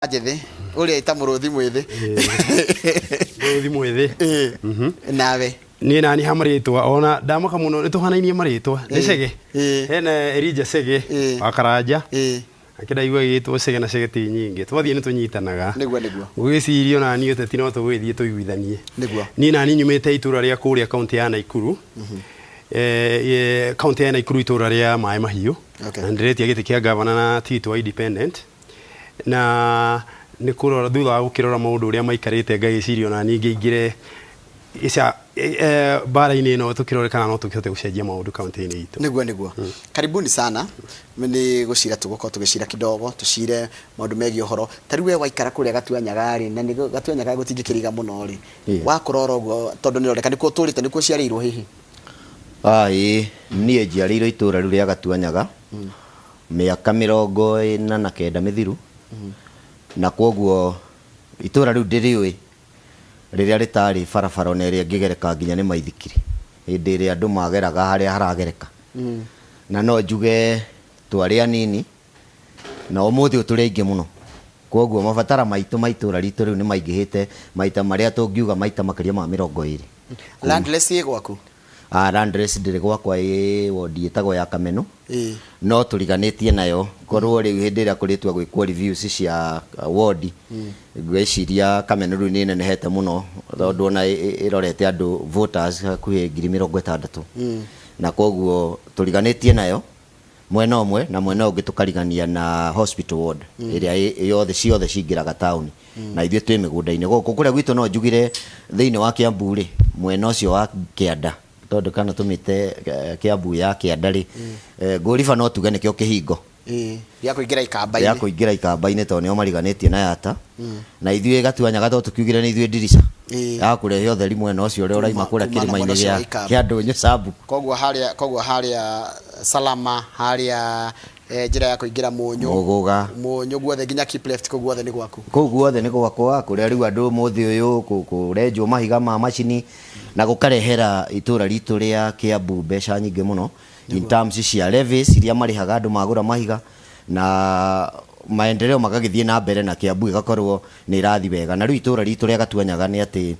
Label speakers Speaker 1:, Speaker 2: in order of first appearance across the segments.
Speaker 1: Ajethi uri ita muruthi mwithi
Speaker 2: muruthi mwithi
Speaker 1: nawe
Speaker 2: ni nani hamaritwa ona ndamuka muno nituhanainie maritwa ni Sege hena Erija Sege akaraja akiraigua gitwo Sege na Sege ti nyingi twathie ni tunyitanaga
Speaker 1: niguo
Speaker 2: gwicirio na ni uteti no tugwithie tuiguithanie
Speaker 1: niguo
Speaker 2: ni nani nyumite itura ria kuria kaunti ya Naikuru kaunti ya Naikuru itura ria Mai Mahiu na ndiretia giti kia governor na titu independent na ni kurora thutha wa gukirora maundu uria maikarite ngagicirio na ningi ingire isa bara-ini no tukirore kana no tukihote gucenjia maundu kaunti-ini itu
Speaker 1: niguo karibuni sana ni gucira tuguko tugicira kidogo tucire maundu megi uhoro tariwe waikara kuria Gatua Nyagari na ni Gatua Nyagari gutingikiriga muno ri wa kurora uguo tondu ni oreka nikuo turite nikuo ciarirwo hihi
Speaker 3: nie njiarirwo itura riu ria Gatua Nyaga miaka 49 mithiru na koguo itura riu ndiriwe riria ritari barabara na iria ngigereka nginya ni maithikiri hindi iria andu mageraga haria haragereka na no njuge twari anini na umuthi uturi aingi muno koguo mabatara maitu maitura ritu riu ni maingihite maita maria tungiuga maita makiria ma 20
Speaker 1: landless ye gwaku
Speaker 3: landless ndiri gwakwa wodi etagwo ya Kameno no turiganitie nayo korwo riu hindi ria kuritwa gwikwo reviews cia wodi gweciria Kameno riu ni nenehete muno tondu ona irorete andu voters hakuhi 60,000 na koguo turiganitie nayo mwena umwe na mwena ungi tukarigania na hospital ward iria yothe cingiraga town na ithue twi migunda-ini guku kuria gwitu no njugire thiini wa Kiambu ri mwena ucio wa Kianda tondu kana tumite Kiambu ya Kianda ri nguriba no tuge nikio kihingo
Speaker 1: ya kuingira
Speaker 3: ikamba-ini tondu nio mariganitie na Yata na ithue Gatua Nyaga to tukiugire ni ithue ndirisha ya kurehe utheri mwena ucio uria uraima kuria kirima-ini gia Ndunyu Sambu
Speaker 1: koguo haria Salama haria njira ya kuingira Munyu guothe nginya keep left koguo guothe ni gwaku
Speaker 3: guothe ni gwakwa kuria riu andu muthi uyu kurenjwo mahiga ma macini na gukarehera itura ritu ria Kiambu mbeca nyingi muno in terms cia levies iria marihaga andu magura mahiga na maendeleo magagithie na mbere na Kiambu igakorwo ni irathi wega na riu itura ritu ria Gatua Nyaga ni ati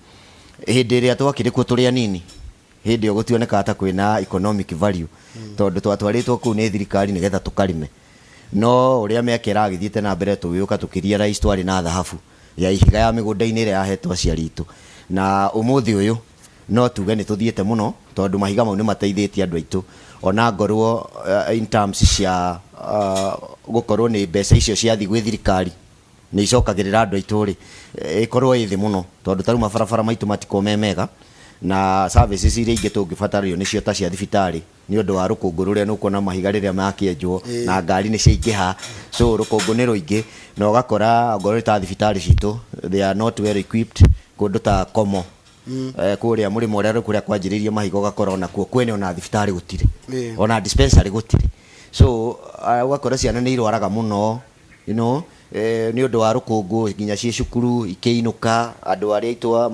Speaker 3: hindi ria twakire ku turi anini hindi yo gutioneka ata kwina economic value tondu twatwaritwo ku ni thirikari ni getha tukarime no uria miaka iragithiete na mbere tugiuka tukiria rais twari na thahabu ya ihiga ya migunda-ini ria yahetwo aciari itu na umuthi uyu no tuge ni tuthiete muno tondu mahiga mau ni mateithĩtie andu aitu ona ngorwo in terms cia gukorwo ni mbeca icio ciathi gwi thirikari ni icokagirira andu aitu ri ikorwo ithi muno tondu taru mabarabara maitu matiko memega na services iria ingi tungibatario nicio ta cia thibitari ni undu wa rukungu ruria nukuona mahiga riria makienjwo na ngari ni ciingiha so rukungu ni ruingi na ugakora ngoro ta thibitari citu they are not well equipped kundu ta Komo kuria murimo uria kuria kwanjiririe mahiga ugakora ona kuo kwene ona thibitari gutire ona dispensary gutire so ugakora ciana ni irwaraga muno ni undu wa rukungu nginya cie cukuru ikiinuka andu aria itwa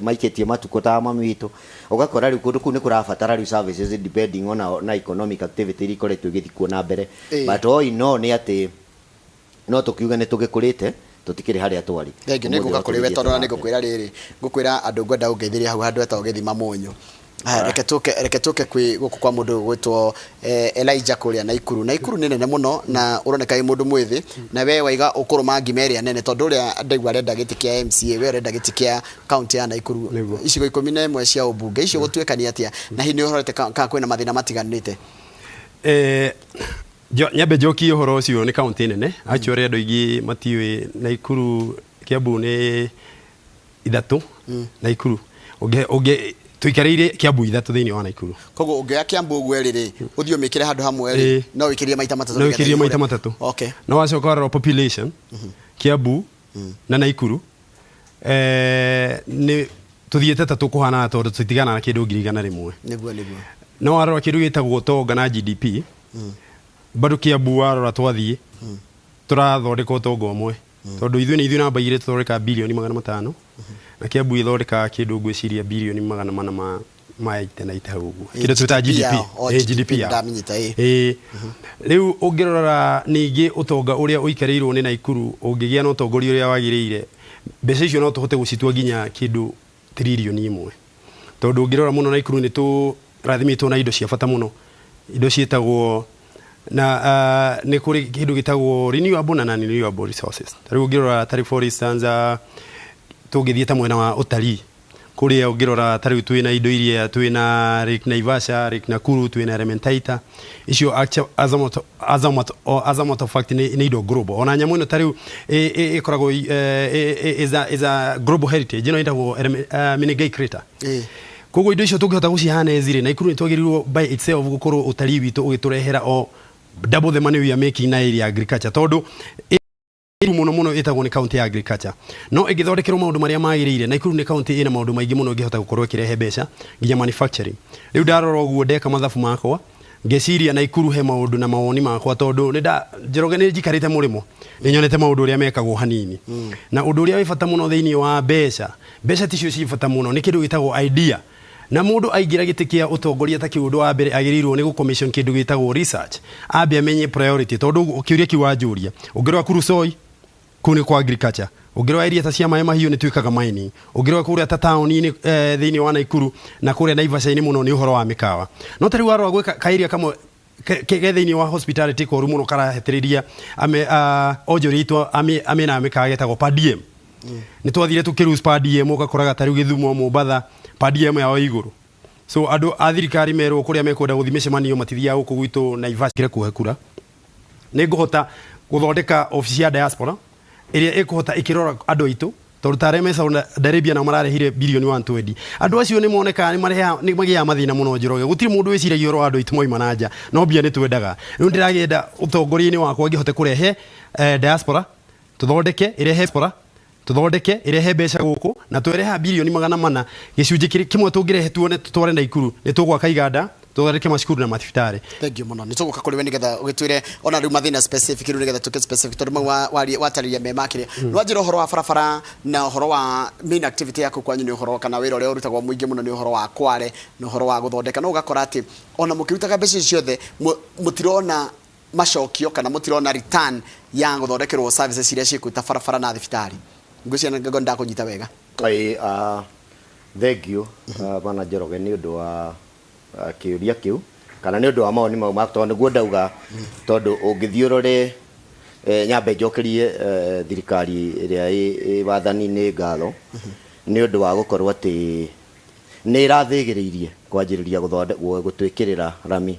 Speaker 3: maikitie matuko ta mami witu ugakora riu kundu ku ni kurabatara riu services depending on na economic activity iri koretwo igithikuo na mbere but ni ati no tukiuga ni tugikurite tutikiri haria twari
Speaker 1: thengi ni nguka kuri we tondu ni ngukwira riri ngukwira andu ngwenda ungeithiria hau handu etagwo githima Munyu reke tuke kwi guku kwa mundu gwitwo Elijah kuria Naikuru ni nene muno na uroneka i mundu mwithi na we waiga ukuruma ngimeria nene tondu uria ndaigwa renda giti kia MCA we renda giti kia county ya Naikuru icigo 11 cia ubunge icio gutwekania atia na hi ni uhorete ka kwina mathina matiganite
Speaker 2: nyambe njoki uhoro ucio ni county nene actually andu ingi matiwi Naikuru Kiambu ni ithatu Naikuru uge tuikarire Kiambu ithatu thiini wa Naikuru
Speaker 1: koguo ungeya Kiambu uguo riri uthio mikire handu hamwe ri no wikirie maita matatu
Speaker 2: okay no wacoka population Kiambu na Naikuru ni tuthiete tatu kuhana tondu tutigana na kindu 100
Speaker 1: niguo
Speaker 2: no warora kindu gitagwo tonga na GDP bado Kiambu warora twathie turathondeka utonga umwe tondu ithuĩ namba igire tuthondeka bilioni 500 na Kiambu ithondeka kindu ngwiciria bilioni 400 maite na ite uguo kindo tuta GDP
Speaker 1: ndamenyita
Speaker 2: riu ungirora ningi utonga uria uikarirwo ni Naikuru ungigia no utongoria uria wagiriire mbeca icio no tuhote gucitua nginya kindu trilioni imwe tondu ungirora muno Naikuru ni tu rathimitwo na indo cia bata muno indo cietagwo na ni kuri kindu gitagwo renewable na non-renewable resources riu ungirora tari for instance tugithie ta mwena wa utalii kuria ungirora tari twina indo iria twina Lake Naivasha, Lake Nakuru, twina Elementaita icio azamoto fact ni indo global ona nyamu ino tari ikoragwo is a global heritage ino itagwo Menengai crater koguo indo icio tungihota gucihana ezire Naikuru nitwagirirwo by itself gukorwo utalii witu ugiturehera o double the money we are making na area agriculture tondu muno itagwo ni county ya agriculture no igithondekerwo maundu maria magiriire Naikuru ni county ina maundu maingi muno ngihota gukorwo kirehe mbeca nginya manufacturing riu ndarora uguo ndeka mathabu makwa ngeciria Naikuru he maundu na mawoni makwa tondu Njoroge ni njikarite murimo ni nyonete maundu uria mekagwo hanini na undu uria wi bata muno thiini wa mbeca ticio ci bata muno ni kindu gitagwo idea na mundu aingira gitikia utongoria ta kiundu wa mbere agirirwo ni commission kindu gitagwo research ambe amenye priority tondu ukiuria kiwanjuria ungirwa kurusoi kuni kwa agriculture ungirwa area ta cia mai mahiu ni twikaga mining ungirwa kuria ta town ni thiini wa Naikuru na kuria Naivasha ni muno ni uhoro wa mikawa no tari warwa gwika kairia kamwe thiini wa hospitality ko rumuno karahetiriria onjori itwa amena mikawa getagwo padiem ni twathire tukirus padiem ugakoraga tari Githumo Mombatha padiem yao iguru so andu a thirikari merwo kuria mekwenda guthimisha manio matithia guku gwitu Naivasha kire kuhekura ni nguhota guthondeka ofisi ya diaspora iria ikuhota ikirora andu aitu tondu tareme Saudi Arabia na mararehire bilioni 120 andu acio ni moneka ni magia mathina muno Njoroge gutiri mundu wiciragia oro andu aitu moima nanja no bia ni twendaga riu ndiragienda utongoria-ini wakwa ngihote kurehe diaspora tuthondeke irehe mbeca guku na twereha bilioni 400 gicunji kimwe tungirehe tuone tutware Naikuru ni tugwaka iganda tuthondeke macukuru na mathibitari.
Speaker 1: Thank you muno nituguka kuri we nigetha ugitwire ona riu mathina specific riu nigetha tuke specific tondu watariria me makire no njira uhoro wa barabara na uhoro wa main activity yako kwanyu ni uhoro kana wira uria urutagwo muingi muno ni uhoro wa kware na uhoro wa guthondeka no ugakora ati ona mukirutaga mbeca ciothe mutirona macokio kana mutirona return ya guthondekerwo services iria cikuita barabara na thibitari ngucia ngo ndakunyita wega.
Speaker 3: Thank you bana Njoroge ni undu wa kiuria kiu kana ni undu wa maoni mau makwa niguo ndauga tondu ungithiurore nyambe njokerie thirikari iria i wathani ni ngatho ni undu wa gukorwo ati ni irathigiririe kwanjiriria gutwikirira rami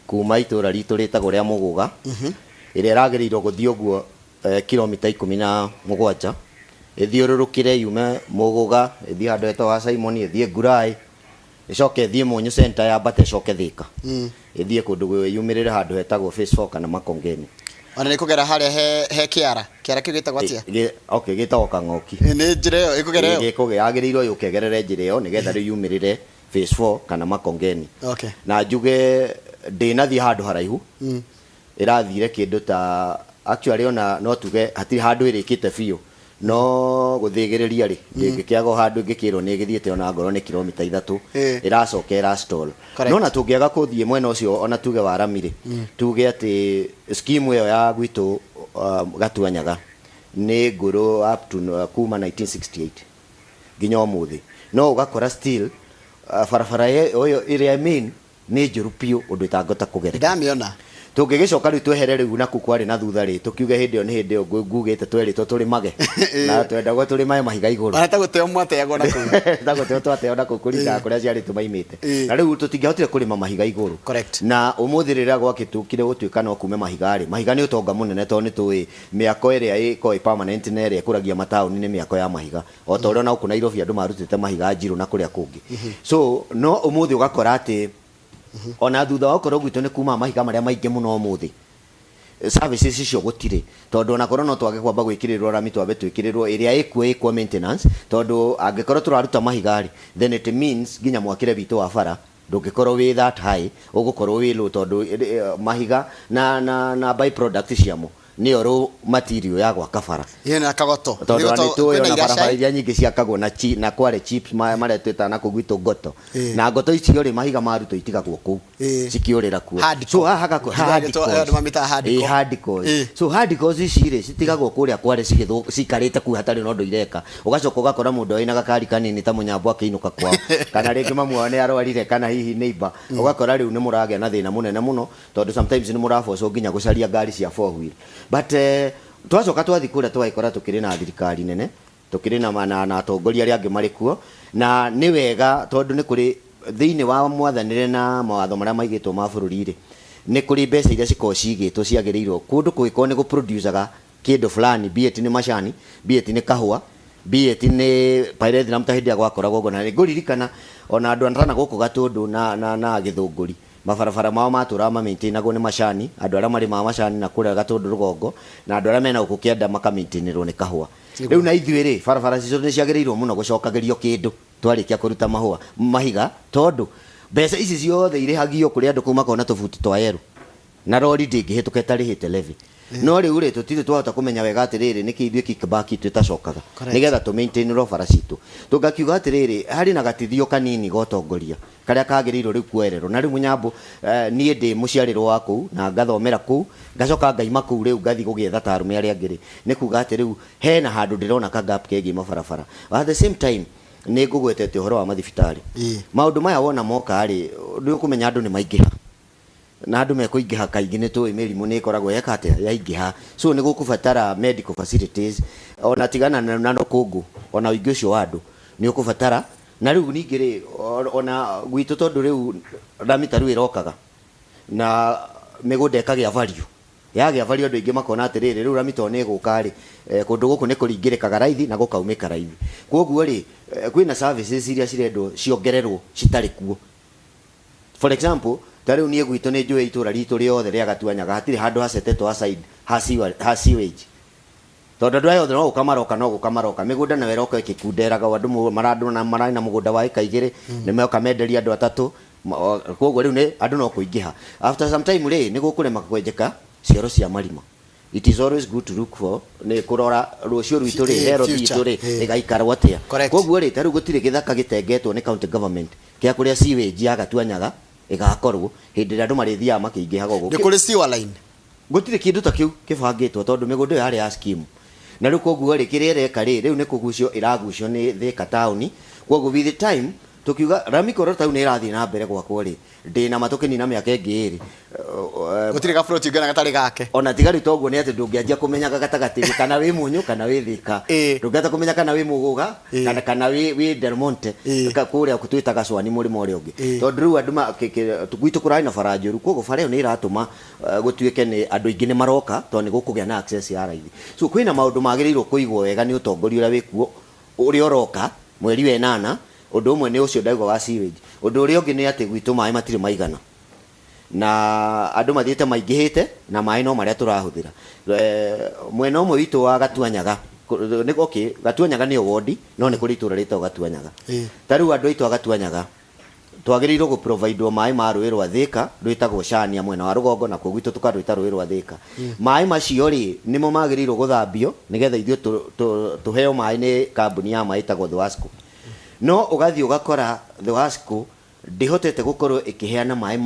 Speaker 3: kuma itura ritu ritagwo ria Muguga iria iragirirwo guthii uguo kilomita 17 ithiururukire yume Muguga ithii handu hetagwo Simon ithii Ngurai icoke ithii Munyu center ya Bate icoke Thika ithii kundu yumirire handu hetagwo phase 4 kana Makongeni
Speaker 1: ona nikugera haria he kiara kiu gitagwo atia
Speaker 3: okay gitagwo Kang'oki
Speaker 1: ni njira iyo ikugera iyo
Speaker 3: gikugeagiriirwo yukegerere njira iyo nigetha riu yumirire phase 4 kana Makongeni
Speaker 1: okay
Speaker 3: na njuge ndinathi handu haraihu irathire kindu ta actually ona no tuge hatiri handu irikite biu no guthigiriria ri ngikiaga handu ngikirwo ni githiete ona ngoro ni kilomita 3 iracokera stall no na tungiaga kuthie mwena ucio ona tuge waramire tuge ati scheme iyo ya gwitu Gatuanyaga ni nguru up to kuma 1968 nginya umuthi no ugakora still barabara yo iria mean ni njuru piu undu itangota kugereka
Speaker 1: ndamiona
Speaker 3: tungigicoka riu twehere riu naku kwari na thutha ri tukiuge hindi yo ni hindi yo ngugite tweritwo turi mage na twendagwo turi mai mahiga iguru
Speaker 1: ana taguteo mwateagwo na ku
Speaker 3: taguteo twateo na ku kuringa kuria ciari tumaimite na riu tutingihotire kurima mahiga iguru
Speaker 1: correct
Speaker 3: na umuthi riria gwakitukire gutuika no kume mahiga ri mahiga ni utonga munene to ni tuwi miako iria iko permanent na iria kuragia matauni ni miako ya mahiga o to rio na ku Nairobi andu marutite mahiga njiru na kuria kungi so no umuthi ugakora ati ona thutha wa korwo gwitu ni kuma mahiga maria maingi muno umuthi services icio gutire tondu ona korwo no twage kwamba gwikirirwo rami twambe twikirirwo iria ikuo maintenance tondu angikorwo turaruta mahigari then it means ginya mwakire bitu wa bara ndungikorwo wi that high ugukorwo wi low tondu mahiga na by product ciamo nĩyo raw material ya gwaka bara
Speaker 1: yena kagoto
Speaker 3: tondũ nĩtũĩ ona barabara iria nyingĩ ciakagwo na kware chips marĩa twĩtaga na kũgwitũ ngoto na ngoto icio rĩ mahiga maruto itigagwo kũu cikĩũrĩra kuo so hardcore so hardcore ici rĩ citigagwo kũrĩa kware cikarĩte kũu hatarĩ na ũndũ ireka ũgacoka ũgakora mũndũ wĩna gakari kanini ta mũnyambo akĩinũka kwao kana rĩngĩ mamu wao nĩ arwarire kana hihi neighbor ũgakora rĩu nĩ mũragĩa na thĩna mũnene mũno tondũ sometimes nĩ mũrabocwo nginya gũcaria ngari cia four wheel but twacoka twathi kũrĩa twagĩkora tũkĩrĩ na thirikari nene tũkĩrĩ na atongoria arĩa angĩ marĩ kuo na nĩ wega tondũ nĩ kũrĩ thĩinĩ wa mwathanĩre na mawatho marĩa maigĩtwo ma bũrũri rĩ nĩ kũrĩ mbeca iria cikoragwo cigĩtwo ciagĩrĩirwo kũndũ kũgĩkorwo nĩ gũproducaga kĩndũ fulani be it nĩ macani be it nĩ kahũa be it nĩ pyrethrum ta hĩndĩ ya gwakoragwo ũguo na nĩ ngũririkana ona andũ antana gũkũ Gatũndũ na Gĩthũngũri mabarabara mao matũra maintainagwo nĩ macani andũ arĩa marĩ ma macani na kũrĩa Gatũndũ rũgongo na andũ arĩa mena gũkũ kĩanda makamaintainĩrwo nĩ kahũa rĩu na ithuĩ rĩ barabara citũ nĩ ciagĩrĩirwo mũno gũcokagĩrio kĩndũ twarĩkia kũruta mahiga tondũ mbeca ici ciothe irĩhagio kũrĩ andũ kuma kona tũbuti twa yerũ na rori ndĩngĩhĩtũka ĩtarĩhĩte levy no rĩu rĩ tũtirĩ twahota kũmenya wega atĩrĩrĩ nĩkĩ ithuĩ kickback twĩtacokaga nĩgetha tũmaintainĩrwo bara citũ tũngakiuga atĩrĩrĩ harĩ na gatithio kanini gotongoria karĩa kagĩrĩirwo rĩu kuoererwo na rĩu mũnyambo niĩ ndĩ mũciarĩrwo wa kũu na ngathomera kũu ngacoka ngaima kũu rĩu ngathi gũgĩetha ta arũme arĩa angĩ rĩ nĩ kuga atĩ rĩu hena handũ ndĩrona ka gap kegiĩ mabarabara at the same time nĩ ngũgwetete ũhoro wa mathibitarĩ maũndũ maya wona moka rĩ nĩ ũkũmenya andũ nĩ maingĩha na andũ mekũingĩha kaingĩ nĩ tũĩ mĩrimũ nĩ ĩkoragwo yakate yaingĩha so nĩ gũkũbatara medical facilities ona tigana na rũkũngũ ona ũingĩ ũcio wa andũ nĩ ũkũbatara na rĩu ningĩ rĩ ona gwitũ tondũ rĩu ramita rĩu ĩrokaga na mĩgũnda ĩkagĩa value yagĩa value andũ aingĩ makona atĩrĩrĩ rĩu ramita nĩ ĩgũka rĩ kũndũ gũkũ nĩ kũringĩrĩkaga raithi na gũkaumĩka raithi kwoguo rĩ kwĩna services iria cirendwo ciongererwo citarĩ kuo for example tarĩu niĩ gwitũ nĩ njũĩ itũra ritũ rĩothe rĩa Gatuanyaga hatirĩ handũ hacetetwo aside ha sewage tondũ andũ aya othe no gũka maroka mĩgũnda nayo ĩroka ĩkĩkunderaga andũ mararĩ na mũgũnda wa ĩka igĩrĩ nĩ meoka menderia andũ atatũ kwoguo rĩu nĩ andũ no kũingĩha after some time rĩ nĩ gũkũrema kwenjeka cioro cia marima it is always good to look for nĩ kũrora rũciũ rwitũ rĩ hero rwitũ rĩ ĩgaikarwo atĩa kwoguo rĩ tarĩu gũtirĩ gĩthaka gĩtengetwo nĩ county government kĩa kũrĩa sewage ya Gatuanyaga ĩgakorwo hĩndĩ ĩrĩa andũ marĩthiaga makĩingĩhaga ũguo
Speaker 1: nĩ kũrĩ sewer line
Speaker 3: gũtirĩ kĩndũ ta kĩu kĩbangĩtwo tondũ mĩgũnda ĩyo yarĩ ya scheme na rĩu kwoguo rĩ kĩrĩa ĩreka rĩ rĩu nĩ kũgucio ĩragucio nĩ Thika town kwoguo with the time tukiuga Ramiko town nĩ ĩrathiĩ na mbere gwakwo rĩ ndĩ na matũkĩni na mĩaka ĩngĩ ĩrĩ
Speaker 1: gũtirĩ ga float ngana gatarĩ gake
Speaker 3: ona tigari toguo nĩ atĩ ndũngĩanjia kũmenyaga gatagatĩ kana wĩ Mũnyũ kana wĩ Thika ndũngĩata kũmenya kana wĩ Mũgũga kana wĩ Del Monte kũrĩa twĩtaga Cwani mũrĩmo ũrĩa ũngĩ tondũ rĩu andũ gwitũ kũrarĩ na bara njũru kwoguo bara ĩyo nĩ ĩratũma gũtuĩke nĩ andũ aingĩ nĩ maroka tondũ nĩ gũkũgĩa na access ya raithi so kwĩna maũndũ magĩrĩirwo kũigwo wega nĩ ũtongoria ũrĩa wĩkuo ũrĩa ũroka mweri wa 8 ũndũ ũmwe nĩ ũcio ndaigua wa sewage ũndũ ũrĩa ũngĩ nĩ atĩ gwitũ maĩ matirĩ maigana na andũ mathiĩte maingĩhĩte na maĩ no marĩa tũrahũthĩra mwena ũmwe witũ wa Gatuanyaga nĩ okay Gatuanyaga nĩ ward no nĩ kũrĩ itũra rĩtagwo Gatuanyaga tarĩu andũ aitũ a Gatuanyaga twagĩrĩirwo gũ provide maĩ ma rũĩ rwa Thika rwĩtagwo Chania mwena wa rũgongo na kwo gwitũ tũkarwĩta rũĩ rwa Thika maĩ macio rĩ nĩmo magĩrĩirwo gũthambio nĩgetha ithuĩ tũheo maĩ nĩ kambuni ya maĩ ĩtagwo Thwasco no ũgathiĩ ũgakora Thwasco ndĩhotete gũkorwo ĩkĩheana maĩ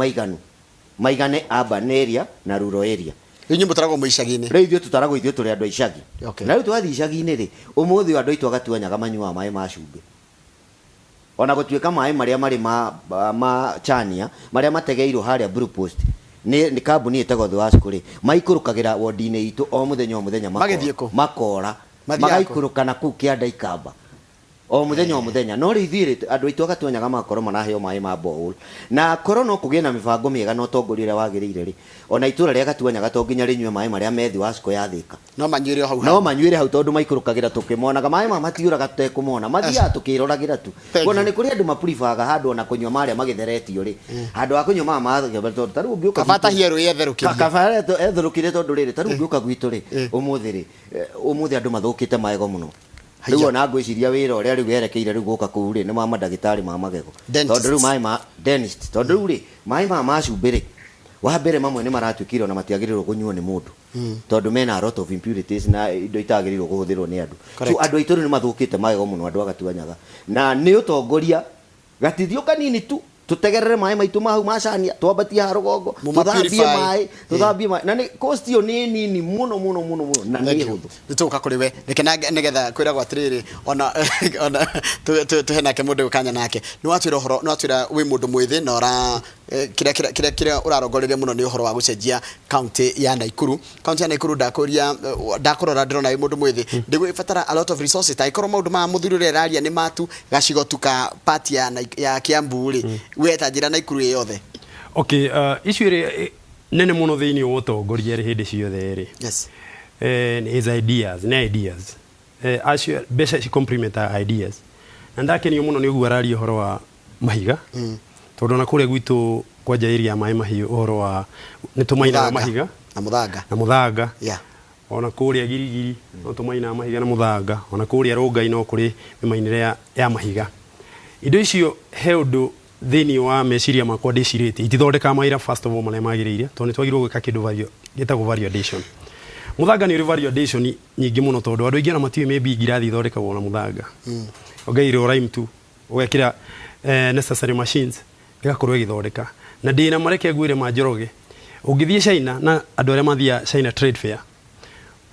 Speaker 3: maigane urban area na rural area
Speaker 1: Inyu mutaragwo mu icagi-inĩ.
Speaker 3: Rĩu ithuĩ tutaragwo ithuĩ tũrĩ andũ a icagi. Na rĩu twathiĩ icagi-inĩ rĩ, ũmũthĩ andũ aitũ agatuanyaga manyuaga maĩ ma cumbĩ. Ona gũtuĩka maĩ marĩa marĩ ma Chania, marĩa mategeirwo harĩa Blue Post. Nĩ kambuni ĩtagwo Thwasco rĩ, maikũrũkagĩra wodi-inĩ itũ o mũthenya makora. Magaikũrũka na kũu kĩanda ikamba. O muthenya no rĩu andũ aitũ agatuanyaga makorwo maraheo maĩ ma borehole na korwo no kũgĩe na mĩbango mĩega na ũtongoria ũrĩa wagĩrĩire rĩ ona itũra rĩa Gatuanyaga to nginya rĩnyue maĩ marĩa methi Thwasco ya Thika
Speaker 1: no manyuĩre hau
Speaker 3: tondũ maikũrũkagĩra tũkĩmonaga maĩ ma matiũraga tũtekũmona mathiaga tũkĩroragĩra tu ona nĩ kũrĩ andũ maprefaga handũ ona kũnyua marĩa magĩtheretio rĩ handũ wa kũnyua tondũ tarĩu ũngĩũka
Speaker 1: kabata hierũ yetherũkĩrie
Speaker 3: kabata etherũkire tondũ rĩrĩ tarĩu ũngĩũka gwitũ rĩ ũmũthĩ andũ mathũkĩte magego mũno rĩu ona ngwĩciria wĩra ũrĩa rĩu werekeire rĩu gũka kũu rĩ nĩ ma mandagĩtarĩ ma magego tondũ rĩu maĩ ma dentist tondũ rĩu rĩ maĩ ma cumbĩ rĩ wa mbere mamwe nĩ maratuĩkire ona matiagĩrĩirwo kũnyuo nĩ mũndũ tondũ mena a lot of impurities na indo itagĩrĩirwo kũhũthĩrwo nĩ andũ so andũ aitũ nĩ mathũkĩte magego mũno andũ agatuanyaga na nĩ ũtongoria gatithio kanini tu tutegerere maĩ maitũ mahau macania twambatia ha rũgongo tuthambie maĩ na nĩ cost yo nĩ nini mũno na nĩ hũthũ
Speaker 1: nĩtũka kũrĩ we nĩgetha kwĩragwo atĩrĩrĩ ona tũhe nake mũndũ kanya nake nĩ watwĩra ũhoro nĩ watwĩra wĩ mũndũ mwĩthĩ na ũra kĩrĩa ũrarongoreria mũno nĩ ũhoro wa gũcenjia county ya Naikuru ndakũrora ndĩrona wĩ mũndũ mwĩthĩ ndĩgũbatara a lot of resources ta ikorwo maũndũ ma mũthuri ũrĩa araria nĩ matu gacigo tu ka part ya Kiambu rĩ weta njĩra Naikuru yothe
Speaker 2: okay issue ĩrĩa nene mũno thĩinĩ wa ũtongoria rĩ hĩndĩ ciothe rĩ
Speaker 1: yes
Speaker 2: is ideas mbeca ci complement ideas na ndakenio mũno nĩ ũguo araria ũhoro wa mahiga tondũ na kũrĩa gwitũ kwanja area maĩ mahiũ ũhoro wa nĩ tũmainaga mahiga
Speaker 1: na mũthanga
Speaker 2: ona kũrĩa girigiri no tũmainaga mahiga na mũthanga ona kũrĩa rũngai no kũrĩ mĩmainĩre ya mahiga indo icio he ũndũ thĩinĩ wa meciria makwa ndĩcirĩtie itithondeka mawĩra first of all marĩa magĩrĩire tondũ nĩ twagĩrĩirwo gwĩka kĩndũ gĩtagwo validation mũthanga nĩ ũrĩ validation nyingĩ mũno tondũ andũ aingĩ ona matiũĩ maybe ngirathi ithondekagwo na mũthanga ũgairwo rime tu ũgekĩra necessary machines igakorwo igithondeka na ndĩna mareke ngwĩre Manjoroge ũngĩthiĩ China na andũ arĩa mathiya China trade fair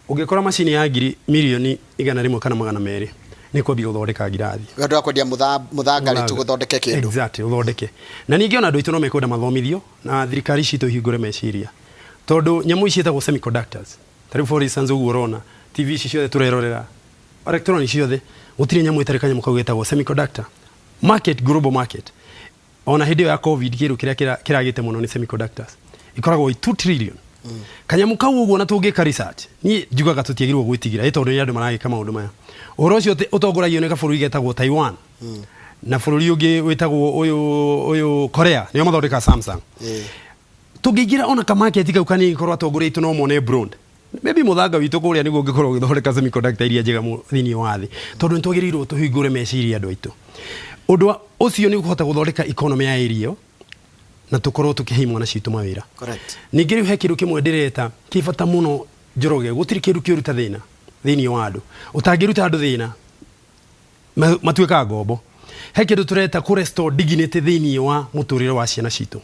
Speaker 2: ũngĩkora macini ya mirioni 100 kana 200 nĩ kwambia gũthondeka ngirathi
Speaker 1: andũ akwendia mũthanga rĩ tũgũthondeke kĩndũ
Speaker 2: exactly ũthondeke na ningĩ ona andũ aitũ no mekwenda mathomithio na thirikari citũ ihingũre meciria tondũ nyamũ ici ciĩtagwo semiconductors tarĩu for instance ũguo ũrona TV ici ciothe tũrerorera electronics ciothe gũtirĩ nyamũ ĩtarĩ kanyamũ kau getagwo semiconductor market global market ona hĩndĩ ya covid kĩrũ kĩrĩa kĩragĩte mũno nĩ semiconductors ikoragwo 2 trillion kanyamu kau ũguo na tũngĩka research niĩ njugaga tũtiagĩrĩirwo gwĩtigĩra tondũ nĩ andũ maragĩka maũndũ maya ũhoro ũcio ũtongoragio nĩ kabũrũri getagwo Taiwan na bũrũri ũngĩ wĩtagwo ũyũ Korea nĩo mathondeka Samsung tũngĩingĩra ona ka market kau kanini korwo atongorĩtwo no mone brand maybe mũthanga witũ kũrĩa nĩguo ũngĩkorwo ũgĩthondeka semiconductor iria njega thĩinĩ wa thĩ tondũ nĩ twagĩrĩirwo tũhingũre meciria andũ aitũ ũndũ ũcio nĩ kũhota gũthondeka economy ya area na tũkorwo tũkĩhe imwana citũ mawĩra
Speaker 1: correct
Speaker 2: ningĩ rĩu he kĩndũ kĩmwe ndĩreta kĩbata mũno Njoroge gũtirĩ kĩndũ kĩruta thĩna thĩinĩ wa andũ ũtangĩruta andũ thĩna matuĩkaga ngombo he kĩndũ tũreta kũ restore dignity thĩinĩ wa mũtũrĩre wa ciana citũ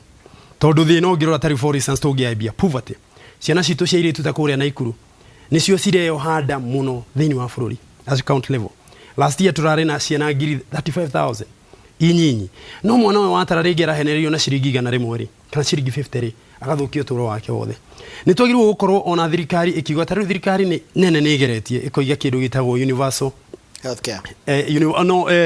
Speaker 2: tondũ thĩna ũngĩrora tarĩ for instance tũngĩambia poverty ciana citũ cia airĩtu ta kũrĩa Naikuru nĩcio cireo handa mũno thĩinĩ wa bũrũri as count level last year tũrarĩ na ciana 35,000 inyinyi no mwana ũyũ watara rĩngĩ arahenererio na ciringi 100 rĩ kana ciringi 50 rĩ agathũkio ũtũũro wake wothe nĩ twagĩrĩirwo gũkorwo ona thirikari ĩkiuga tarĩu thirikari nene nĩ ĩgeretie ĩkoiga kĩndũ gĩtagwo universal
Speaker 1: healthcare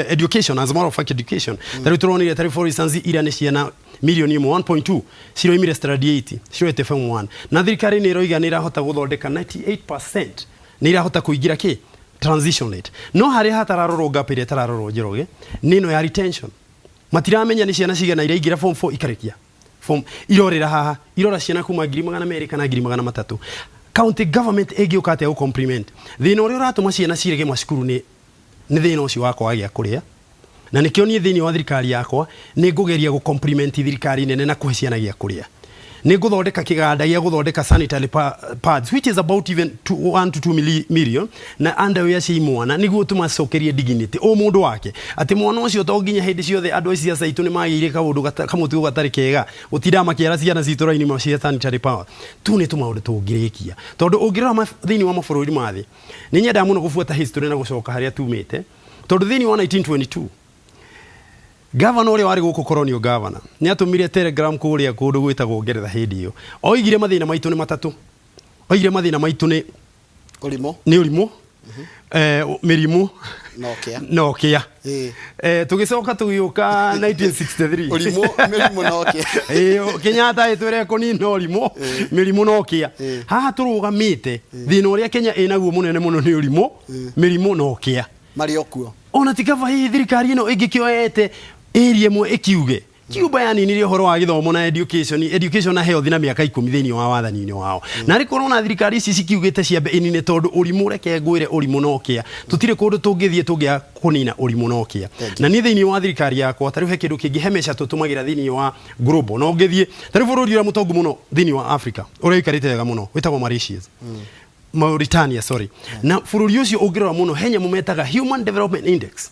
Speaker 2: education as a matter of fact education tarĩu tũronire tarĩu for instance ira nĩ ciana milioni 1.2 ciroimire standard 8 ciroete form 1 na thirikari nĩ ĩroiga nĩ irahota gũthondeka 98% nĩ irahota kũingĩra kĩ transition rate no harĩa hatararorwo gap ĩrĩa tararorwo Njoroge nino ya retention matiramenya nĩ ciana cigana iraingĩra form 4 ikarekia form irorera haha irora ciana kuma 200 kana 300 county government ĩngĩũka atĩa gũ-complement thĩna ũrĩa ũratũma ciana cirege macukuru nĩ thĩna ũcio wakwa gĩa kũrĩa na nĩkĩo niĩ thĩinĩ wa thirikari yakwa nĩ ngũgeria gũ-complement thirikari nene na kũhe ciana gĩa kũrĩa nĩ ngũthondeka kĩganda gĩa gũthondeka sanitary pads which is about even 1 to 2 million na underwear cia mwana nĩguo tũmacokerie dignity o mũndũ wake atĩ mwana ũcio to nginya hĩndĩ ciothe andũ acio cia aitũ nĩ magĩire kaũndũ kamũtugo gatarĩ kega gũtinda makĩara ciana citũ raini cia sanitary power tu nĩ tũmaũndũ tũngĩrĩkia tondũ ũngĩrora thĩinĩ wa mabũrũri ma thĩ nĩ nyendaga mũno gũbuata history na gũcoka harĩa tumĩte tondũ thĩinĩ wa 1922 Governor ũrĩa warĩ gũkũ colonial governor nĩ atũmire telegram kũrĩa kũndũ gwĩtagwo Ngeretha hĩndĩ ĩyo oigire mathĩna maitũ nĩ matatũ oigire mathĩna maitũ nĩ ũrimũ mĩrimũ nokĩa tũgĩcoka tũgĩũka 1963
Speaker 1: ũrimũ mĩrimũ nokĩa
Speaker 2: Kenyatta ĩtwĩre kũnina ũrimũ mĩrimũ nokĩa haha tũrũgamĩte thĩna ũrĩa Kenya ĩnaguo mũnene mũno nĩ ũrimũ mĩrimũ nokĩa
Speaker 1: marĩ okuo
Speaker 2: ona tikava hii thirikari ĩno ĩngĩkĩoete area ĩmwe ĩkiuge Cuba yaninirie horo wa githomo na education na health na miaka 10 thini wa wathani-ini wao na ri korona thirikari ici cikiugite ciambe inine tondu urimu reke ngwire urimu nokia tutire kundu tungithie tungia kunina urimu nokia na ni thini wa thirikari yakwa tariu he kindu kingi hemesha tutumagira thini wa global no ngithie tariu bururi ura mutongu muno thini wa Africa uri ikarite wega muno witagwo Mauritius Mauritania na bururi ucio ungirora muno henya mumetaga Human Development Index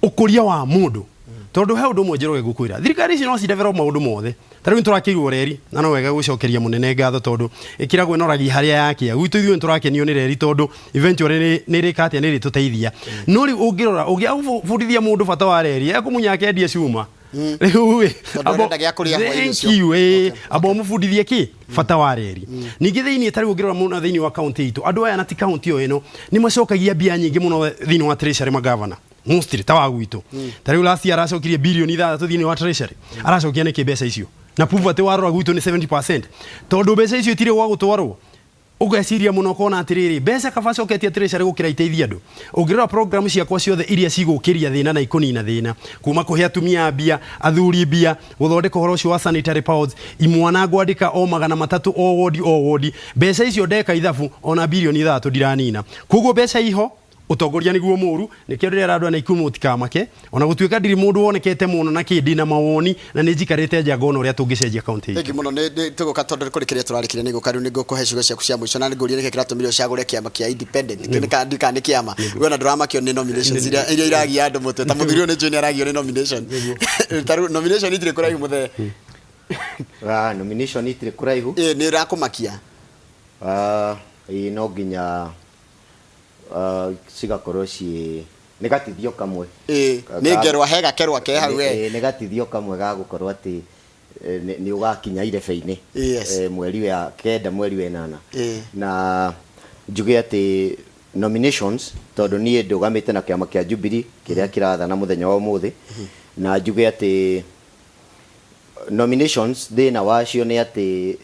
Speaker 2: ukuria wa mundu tondu he undu mwe njeroge gukwira thirikari ici no ci develop maundu mothe tariu turakiirwo reri na no wega gucokeria munene ngatho tondu ikiragwo inoragia haria yakia gwitu ithuĩ turakenio ni reri tondu eventually ni rikatia ni rituteithia no ri ungirora ugia bundithia mundu bata wa reri ekumunya akendia cuma riu abo mubundithie ki bata wa reri ningi thiini tariu ungirora muno thiini wa county itu andu aya na ti county o ino ni macokagia mbia nyingi muno thiini wa treasury magavana mustri tawa gwitu tariu last year aracokirie bilioni 3 thini wa treasury aracokia ni kibesa icio na prove ati warora gwitu ni 70% tondu mbeca icio itire gwa gutwarwo ugeciria muno kona atiriri mbeca kabacoketie treasury gukira iteithia andu ungirora program ciakwa ciothe iria cigukiria thina na ikunina thina kuma kuhe atumia mbia athuri mbia guthondeka horo cio wa sanitary pads imwana ngwandika o 300 o wodi mbeca icio ndeka ithabu ona bilioni 3 ndiranina kuguo mbeca iho utongoria niguo muru nikio rira andu ana ikumu tikamake ona gutuika ndiri mundu wonekete muno na kindi na mawoni na nijikarite njangono uria tungicenjia county
Speaker 1: thank you muno ni tuguka tondu kurikiria turarikire ni gukaru ni gukuhe ciugo ciaku cia mwico na ngurire niki kiratumire ciagure kiama kia independent kini ni kiama wona drama kio ni nominations iria iragia andu mutwe ta muthirio ni junior aragio ni nomination taru nomination itire kuraihu muthe
Speaker 3: nomination itire kuraihu
Speaker 1: ni rakumakia
Speaker 3: no nginya cigakorwo ci nä gatithio kamwe
Speaker 1: nä ngerwa hega kerwa ke hau
Speaker 3: nä gatithio kamwe ga gukorwo atä nä å gakinya irebe-inä mweri wa kenda mweri wa 8 na njuge atä nominations tondå niä ndå gamä te na kä ama kä a Jubilee kä rä a kä rathana må thenya wa må thä na njuge atä nominations thĩna wacio nĩ atä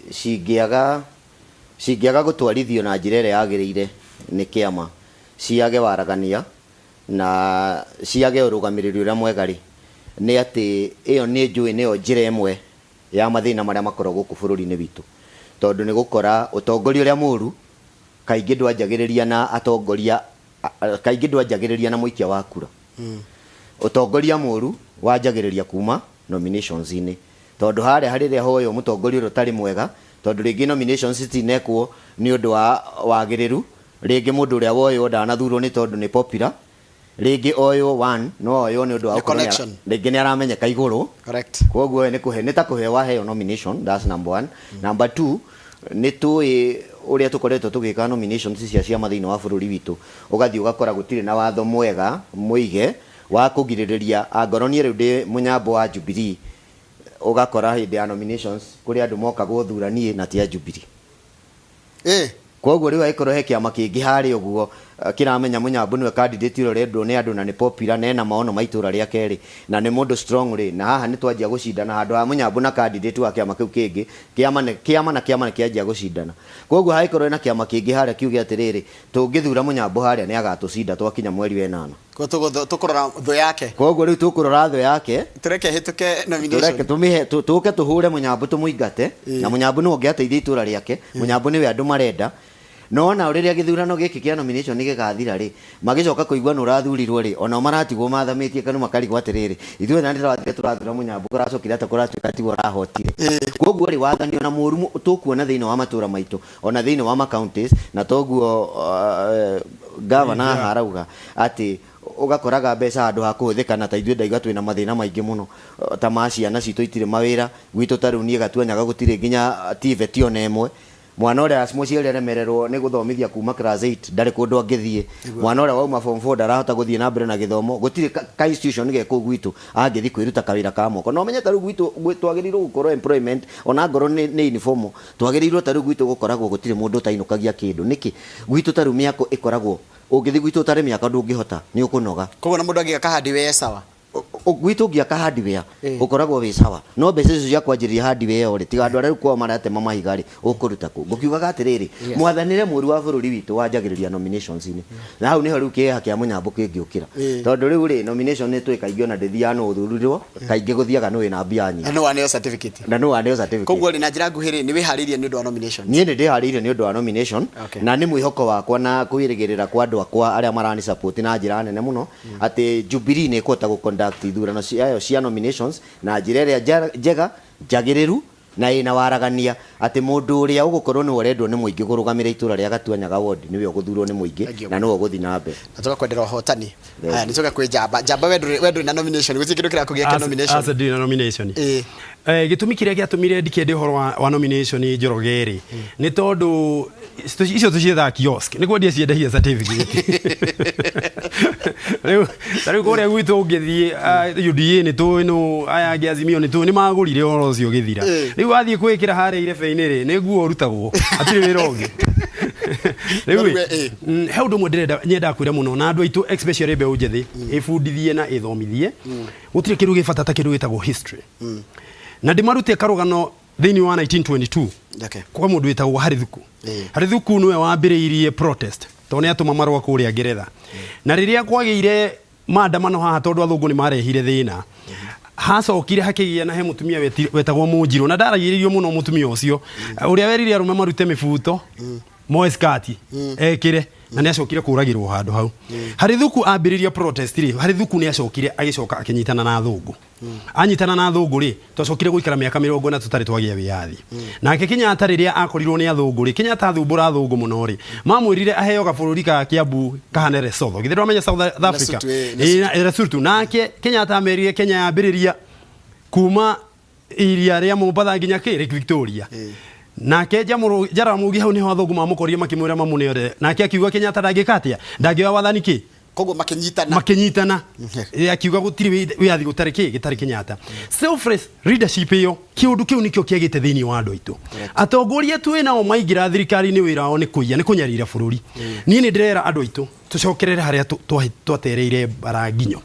Speaker 3: cingĩaga gũtwarithio na njĩra ĩrĩa yagĩrĩire nĩ kĩama ciage waragania na ciage ũrũgamĩrĩri ũrĩa mwega rĩ nĩ atĩ ĩyo nĩ njũĩ nĩyo njĩra ĩmwe ya mathĩna marĩa makoragwo gũkũ bũrũri-inĩ witũ tondũ nĩ gũkora ũtongoria ũrĩa mũru kaingĩ ndwanjagĩrĩria na atongoria kaingĩ ndwanjagĩrĩria na mũikia wa kura ũtongoria mũru wanjagĩrĩria kuma nominations-inĩ tondũ harĩa rĩrĩa hoyo mũtongoria ũrĩa ũtarĩ mwega tondũ rĩngĩ nominations citinekwo nĩ ũndũ wa wagĩrĩru rĩngĩ mũndũ ũrĩa woyo ndanathurwo nĩ tondũ nĩ popular rĩngĩ oyo one no oyo nĩ ũndũ wa
Speaker 1: connection
Speaker 3: rĩngĩ nĩ aramenyeka igũrũ
Speaker 1: correct
Speaker 3: koguo nĩ ta kũhe waheo nomination that's number 1 number 2 nĩ tũĩ ũrĩa tũkoretwo tũgĩka nominations cia ciama thĩinĩ wa bũrũri witũ ũgathiĩ ũgakora gũtirĩ na watho mwega mũige wa kũgirĩrĩria angorwo niĩ rĩu ndĩ mũnyambo wa Jubilee ugakora hindi ya nominations kuri andu moka guthuranie na tia Jubilee koguo riu aikorwo he kiama kingi hari uguo kiramenya munyambu niwe candidate uro rendwo ni andu na ni popular na ena maono maitura ria keri na ni mundu strong ri na haha ni twanjia gucindana handu ha munyambu na candidate wa kiama kiu kingi kiama ni kianjia gucindana koguo haikorwo na kiama kingi hari kiuge atiriri tungithura munyambu hari ni agatucinda twakinya mweri wa 8
Speaker 1: ko tukurora thu yake
Speaker 3: koguo riu tukurora thu yake
Speaker 1: tureke hituke nomination
Speaker 3: tumihe tuke tuhure munyambu tumuingate na munyambu no ngiateithia itura riake munyambu niwe andu marenda no na riria githurano giki kia nomination gigathira ri magicoka kuigua no rathurirwo ri ona maratigwo mathamitie kanu makarigwo atiriri ithuĩ na ndĩrathiĩ tũrathura munyambu kũracokire ata kũratuĩka tigwo rahotire koguo ri wathani ona mũru tũkuona thĩinĩ wa matũra maitũ ona thĩinĩ wa counties na toguo governor harauga ati ugakoraga mbeca handũ ha kũhũthĩka na ta ithuĩ ndaiga twĩna mathĩna maingĩ mũno ta ma ciana citũ itirĩ mawĩra gwitũ ta rĩu niĩ gatuanyaga gũtirĩ nginya TVET ona ĩmwe mwana ũrĩa mũciari aremererwo nĩ gũthomithia kuma class 8 ndarĩ kũndũ angĩthiĩ mwana ũrĩa wauma form 4 ndarahota gũthiĩ na mbere na gĩthomo gũtirĩ ka institution gĩkũ gwitũ angĩthiĩ kwĩruta kawĩra ka moko no menye ta rĩu gwitũ twagĩrĩirwo gũkorwo employment ona ngorwo nĩ uniform twagĩrĩirwo ta rĩu gwitũ gũkoragwo gũtirĩ mũndũ ũtainũkagia kĩndũ nĩkĩ gwitũ ta rĩu mĩako ĩkoragwo ũngĩthiĩ gwitũ ũtarĩ mĩaka ndũngĩhota nĩ ũkũnoga
Speaker 1: koguo na mũndũ angĩga kahandi we sawa
Speaker 3: gwitå ngä aka hardware ukoragwo wä sawa no mbeca icio cia kwanjĩrĩria hardware ĩyo rĩ tiga andũ arĩa kwao maratema mahiga rĩ ũkũruta kũ ngũkiugaga atĩrĩrĩ mwathanĩre mũru wa bũrũri witũ wanjagĩrĩria nominations-inĩ na hau nĩho rĩu kĩeha kĩa mũnyambo kĩngĩũkĩra tondũ rĩu rĩ nomination nĩ twĩ kaingĩ ona ndĩthiaga no ũthururwo kaingĩ gũthiaga nĩ wĩna mbia nyingĩ
Speaker 1: na no waneo certificate koguo rĩ na njĩra nguhĩ rĩ nĩ wĩharĩirie nĩ ũndũ wa nomination
Speaker 3: niĩ nĩ ndĩharĩirie nĩ ũndũ wa nomination na nĩ mwĩhoko wakwa na kwĩrĩgĩrĩra kwa andũ akwa arĩa marani support na njĩra nene mũno atĩ Jubilee nĩ ĩkũhota gũconduct ithurano ciayo cia nominations na njĩra ĩrĩa njega njagĩrĩru na ĩna waragania atĩ mũndũ ũrĩa ũgũkorwo nĩ ũrendwo nĩ mũingĩ kũrũgamĩrĩra itũra rĩa Gatuanyaga ward nĩwe ũgũthurwo nĩ mũingĩ na nĩwe ũgũthiĩ na mbere
Speaker 1: na tũgakwendera ũhotani haya nĩ tũga kwĩ njamba wendwo na nomination gũtirĩ kĩndũ kĩrakũgia nomination
Speaker 2: as a nomination gĩtũmi kĩrĩa gĩatũmire ndikende ũhoro wa nomination Njoroge rĩ nĩ tondũ icio tũciethaga kiosk nĩ kwendia ciendagia certificate rĩu kũrĩa gwitũ ũngĩthiĩ UDA nĩ tũĩ no aya angĩ Azimio nĩ tũĩ nĩ magũrire ũhoro ũcio ũgĩthira rĩu wathiĩ kwĩkĩra harĩa irebe-inĩ rĩ nĩ nguo ũrutagwo hatirĩ wĩra ũngĩ rĩu he ũndũ ũmwe nyendaga kwĩra mũno na andũ aitũ especially mbeũ njĩthĩ ĩbundithie na ĩthomithie gũtirĩ kĩndũ gĩbata ta kĩndũ gĩtagwo history na ndĩmarute karũgano thĩinĩ wa 1922 kwa mũndũ wĩtagwo Harĩ Thuku nĩwe wambĩrĩirie protest tondũ nĩ atũma marũa kũrĩa Ngeretha na rĩrĩa kwagĩire maandamano haha tondũ athũngũ nĩ marehire thĩna hacokire hakĩgĩa na he mũtumia wetagwo Mũnjirũ na ndaragĩrĩirio mũno mũtumia ũcio ũrĩa werire arũme marute mĩbuto moe skati ekĩre na nĩ acokire kũragĩrwo handũ hau Harĩ Thuku ambĩrĩria protest rĩ Harĩ Thuku nĩ acokire agĩcoka akĩnyitana na athũngũ anyitana na athũngũ rĩ twacokire gũikara mĩaka 40 tũtarĩ twagĩa wĩyathi nake Kenyatta rĩrĩa akorirwo nĩ athũngũ rĩ Kenyatta athumbũra athũngũ mũno rĩ mamwĩrire aheo gabũrũri ka Kiambu kahane Lesotho githĩrwo amenya South Africa Lesotho nake Kenyatta amerire Kenya yambĩrĩria kuma iria rĩa Mombasa nginya Lake Victoria nake Jaramogi hau niho athũngũ mamũkorire makĩmwĩra mamũneore nake akiuga Kenyatta ndangĩkatia ndangĩoya wathani kĩ
Speaker 1: koguo
Speaker 2: makinyitana akiuga gũtirĩ wĩyathi gĩtarĩ Kenyatta selfless leadership ĩyo kĩũndũ kĩu nĩkĩo kĩagĩte thĩinĩ wa andũ aitũ atongoria twĩ nao maingĩra thirikari-inĩ wĩra wao nĩ kũiya nĩ kũnyarira bũrũri niĩ nĩ ndĩrera andũ aitũ tũcokerere harĩa twatereire baranginyo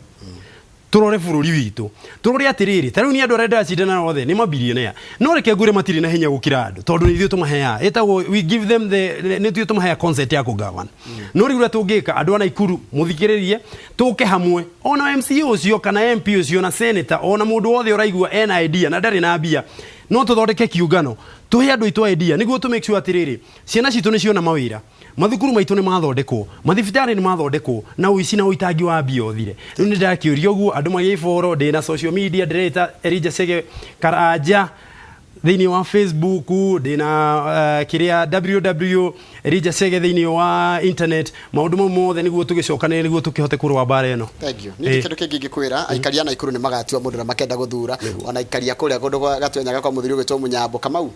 Speaker 2: turore bũrũri witũ turore atĩrĩrĩ tarĩu ni andũ arenda acindana othe nĩ mabilionea no reke ngure matirĩ na hinya gũkira andũ tondũ nĩ ithuĩ tũmaheaga etagwo we give them the nĩ ithuĩ tũmaheaga concept ya kũgavana no rĩu ũrĩa tũngĩka andũ a Naikuru mũthikĩrĩrie tũke hamwe ona MCA ũcio kana MP ũcio na senator ona mũndũ wothe ũraigua ena idea na ndarĩ na mbia no tũthondeke kiũngano tũhe andũ aitũ idea nĩguo tũ make sure atĩrĩrĩ ciana citũ nĩ ciona mawĩra mathukuru maitũ nĩ mathondekwo mathibitarĩ nĩ mathondekwo na ũici na ũitangi wa mbia ũthire rĩu nĩ ndakĩũria ũguo andũ magĩboro ndĩna social media ndĩreta Elijah Chege Karanja thĩinĩ wa Facebook ndĩna kĩrĩa www Elijah Chege thĩinĩ wa internet maũndũ mau mothe nĩguo tũgĩcokanĩrĩre nĩguo tũkĩhote kũrũa mbara ĩno
Speaker 1: thank you nĩ kĩndũ kĩngĩ ngĩkwĩra aikari a Naikuru nĩ magatua mũndũ na makenda gũthura ona aikari a kũrĩa kũndũ Gatuanyaga kwa mũthuri ũgĩtwo Mũnyambo Kamau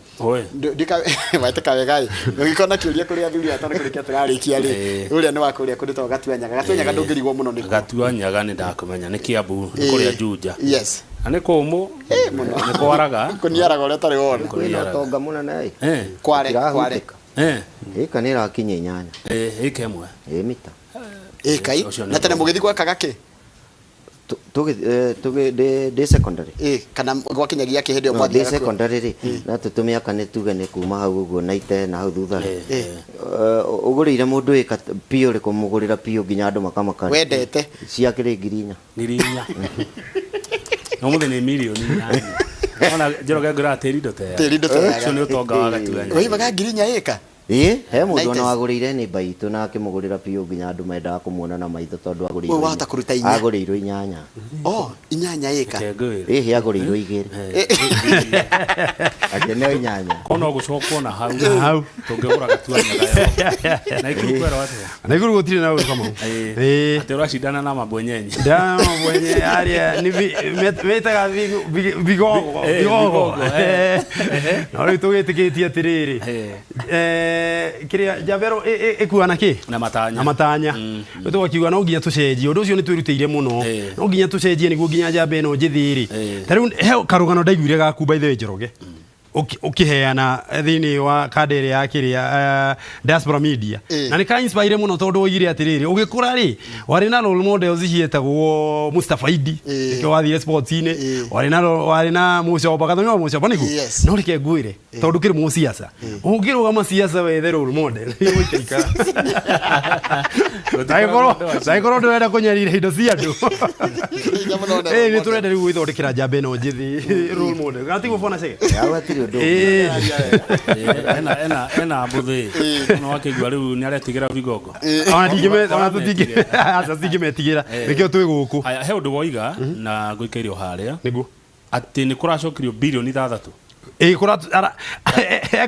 Speaker 1: ndika wega ngĩkona kĩũria kũrĩa athuri atano kũrĩkia tũrarĩkia rĩ ũrĩa nĩ wa kũrĩa kũndũ twa Gatuanyaga ndũngĩrigwo mũno nĩ
Speaker 4: Gatuanyaga nĩ ndakamenya nĩ Kiambu nĩ kũrĩa Juja
Speaker 1: yes
Speaker 4: ane kũmũ nĩ kwaraga
Speaker 1: kũniaraga ũrĩa tarĩ wona
Speaker 3: kwĩna tonga mũnene
Speaker 1: kware
Speaker 3: ĩka nĩ ĩrakinya 8
Speaker 4: ĩka ĩmwe
Speaker 3: mita
Speaker 1: kai na tene mũgĩthi gwakaga kĩ
Speaker 3: tũgĩ secondary
Speaker 1: kana gwakinyagia kĩ hĩndĩ ĩyo
Speaker 3: mwathiaga secondary rĩ na tũtũmĩaka nĩ tuge nĩ kuma hau ũguo na ite na hau thutha ũgũrĩire mũndũ ĩka pio rĩkũ mũgũrĩra pio nginya andũ makamaka
Speaker 1: wendete
Speaker 3: ciakĩrĩ ngirinya
Speaker 4: no mũthĩ nĩ milioni 8 ona Njoroge ngũra tĩri ndũteaga ũcio nĩ ũtonga wa Gatuanyaga
Speaker 1: woimaga ngirinya ĩka
Speaker 3: he mũndũ ona wagũrĩire nĩ baitũ na akĩmũgũrĩra pio nginya andũ mendaga kũmuona na maitho tondũ agũrĩirwo 8
Speaker 1: 8 ĩka
Speaker 3: ĩhĩ agũrĩirwo 2 akeneo 8
Speaker 4: kono gũcokwo na hau tũngĩgũra Gatuanyaga Naikuru kwera atĩa
Speaker 2: Naikuru gũtirĩ na ũndũ kama
Speaker 4: atĩ ũracindana na mabwenyenyi
Speaker 2: arĩa nĩ metaga bigogo no rĩu tũgĩtĩkĩtie atĩrĩrĩ kĩrĩa Javero ĩkuana kĩ
Speaker 4: na matanya
Speaker 2: tũgakiuga no nginya tũcenjie ũndũ ũcio nĩ twĩrutĩire mũno no nginya tũcenjie nĩguo nginya njamba ĩno njĩthĩ rĩ ta rĩu he karũgano ndaiguire gaku by the way Njoroge ukiheana thini wa kandere ya kiria diaspora media na ni ka inspire muno tondu ogire atiriri ugikura ri wari na role models cietagwo Mustafa Idi ke wathire sports ine wari na mucoba gathonyo mucoba niku no rike nguire tondu kiri mu siasa ungirugama siasa wethe role model uikaika saikoro ndwenda kunyarira indo cia andu ni turenda riu gwithondekera njamba no njithi role model gatigo bona cege
Speaker 3: awatiri ndo
Speaker 4: ena mbuthi no wakigwa riu ni aretigira bigogo
Speaker 2: ona tutigire asa tigimetigira nikio twi guku
Speaker 4: aya he undu woiga na guikairio haria
Speaker 2: nigu
Speaker 4: ati ni kuracokirio bilioni 6
Speaker 2: kura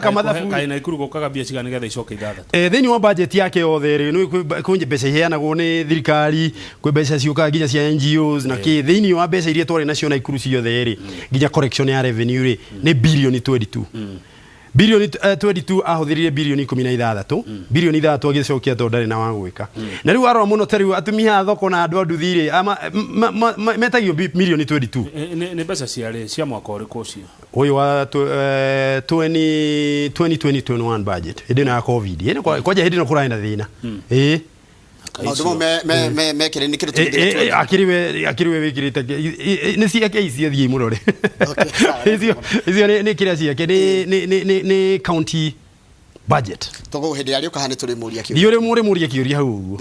Speaker 2: kama thafu
Speaker 4: kaina ikuru gokaga bia cigani getha icoke 6
Speaker 2: thini wa budget yake yothe ri no kunje mbeca iheanagwo ni thirikari kwi mbeca ciuka nginya cia NGOs na ki thini wa mbeca iria twari nacio na ikuru ciothe ri nginya correction ya revenue ri ni bilioni 22 bilioni 22 ahuthirie bilioni 16 bilioni 3 agicokia to ndari na wagwika na riu arora muno tari atumia thoko na andu anduthire ama metagio milioni 22
Speaker 4: ni mbeca cia mwaka uriku ucio
Speaker 2: uyu wa 2021 budget hidi na covid ene kwaja hidi na kuraina thina
Speaker 1: maundu mekire ni kiru tugithire
Speaker 2: akiriwe wikirite ni ciake ici thii murore icio ni kiria ciake ni county budget
Speaker 1: togo hindi ari ukahane turi muria
Speaker 2: kiuria dio ri muria kiuria hau uguo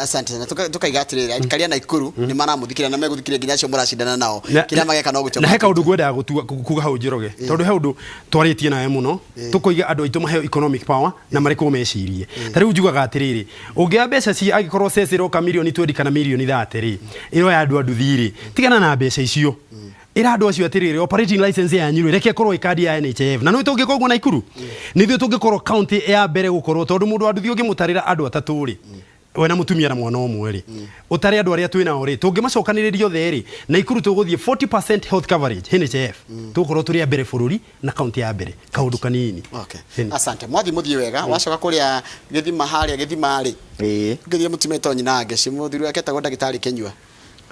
Speaker 1: asante na tukaigatirira aikaria na ikuru ni maramuthikira na meguthikiria nginya cio muracindana nao kiria mageka no gutua
Speaker 2: na heka undu gwenda kuga hau njiroge tondu he undu twaritie nawe muno tukoiga andu aitu mahe economic power na mariko mecirie tari ujugaga atiriri ungia mbeca ci agikorwo cecero ka milioni 20 kana milioni 30 ri iro ya andu thiri tigana na mbeca icio ira andu acio atiriri operating license ya nyiru reke korwo ikadi ya NHF na no tungikogwo na ikuru nithio tungikorwo county ya mbere gukorwo tondu mundu andu thio gimutarira andu atatu ri we na mutumia na mwana omwe ri utari andu aria twina ori tungimacokaniririo theri na ikuru tuguthie 40% health coverage NHF tukorwo turi ya mbere bururi na county ya mbere kaundu kanini
Speaker 1: asante mwathi muthie wega wacoka kuria githima haria githima ri ngithie mutumia tonyi na ngeci muthiru yake tagwo ndagitari Kenyua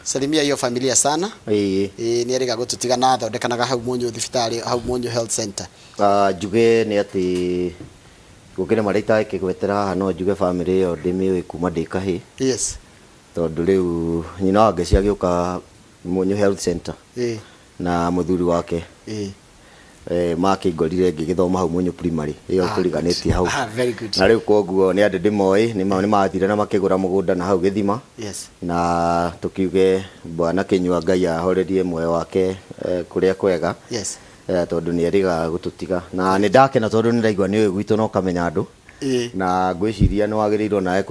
Speaker 1: salimia hiyo familia sana ni ariga gututiga na thondekanaga hau munyu thibitari hau munyu health center
Speaker 3: juge ni ati gukire marita ikigwetera hano juge family yo ndimi kuma ndikahi tondu riu nyina wake ciagiuka munyu health center na muthuri wake makingorire ngigithoma hau munyu primary iyo turiganitie hau na riu koguo ni ande ndimoi ni mathire na makigura mugunda na hau githima na tukiuge bwana Kenyua Ngai ahorerie moyo wake kuria kwega tondu ni ariga gututiga na ni ndakena tondu ni ndaigua ni gwitu no kamenya andu na ngwiciria no wagirirwo nae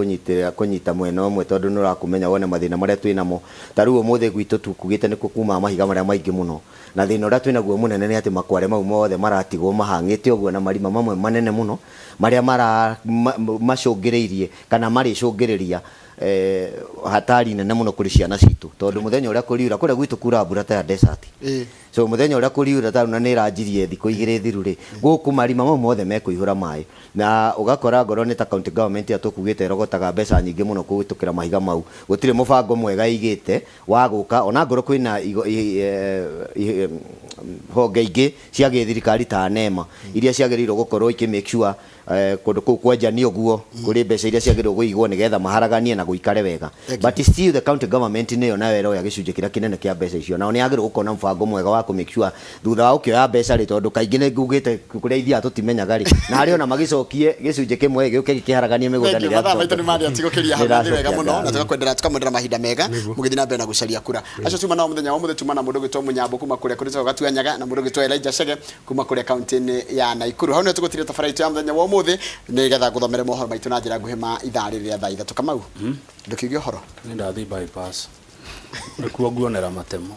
Speaker 3: kunyita mwena omwe tondu no rakumenya wone mathina maria twinamo tariu umuthe gwitu tukugite ni kuma mahiga maria maingi muno na thina uria twinaguo munene ni ati makware mau mothe maratigwo mahangite uguo na marima mamwe manene muno maria macungiriirie kana mari cungiriria hatari nene muno kuri ciana citu tondu muthenya uria kuriura kuria gwitu kura mbura ta desert so muthenya uria kuriura ta na ni ranjirie thiku igire thiru ri guku marima mamwe mothe mekuihura mai na ugakora ngoro ni ta county government atukugite rogotaga mbeca nyingi muno kugitukira mahiga mau gutire mubango mwega igite wa guka ona ngoro kwina honge ingi cia githirikari ta nema iria ciagiriirwo gukorwo ikimake sure kundu kuu kwenja ni uguo kuri mbeca iria ciagiriirwo kuigwo nigetha maharaganie na guikare wega but still the county government niyo nayo ero ya gicunje kira kinene kia mbeca icio na ni agiriirwo gukona mbango mwega wa kumake sure thutha wa ukioya mbeca ri tondu kaingi ni ngugite kuria ithia tutimenyaga ri na hari ona magicokie gicunje kimwe giuke gikiharaganie migunda ni
Speaker 1: ratha maitho ni mari atigukiria hathi wega muno na tukakwendera mahinda mega mugithi na mbere na gucaria kura acio tuma na muthenya wa muthe tuma na mundu gitwo Munyambo kuma kuria kuri gatuanyaga na mundu gitwo Elijah Chege kuma kuria county ya Naikuru hau ni tugutire tabaraitu ya muthenya wa muthe ni getha guthomere mohoro maitu na njira nguhi ma ithaa riria thaa ithatu Kamau ndukigio horo
Speaker 4: ni ndathi bypass nikuo nguonera matemo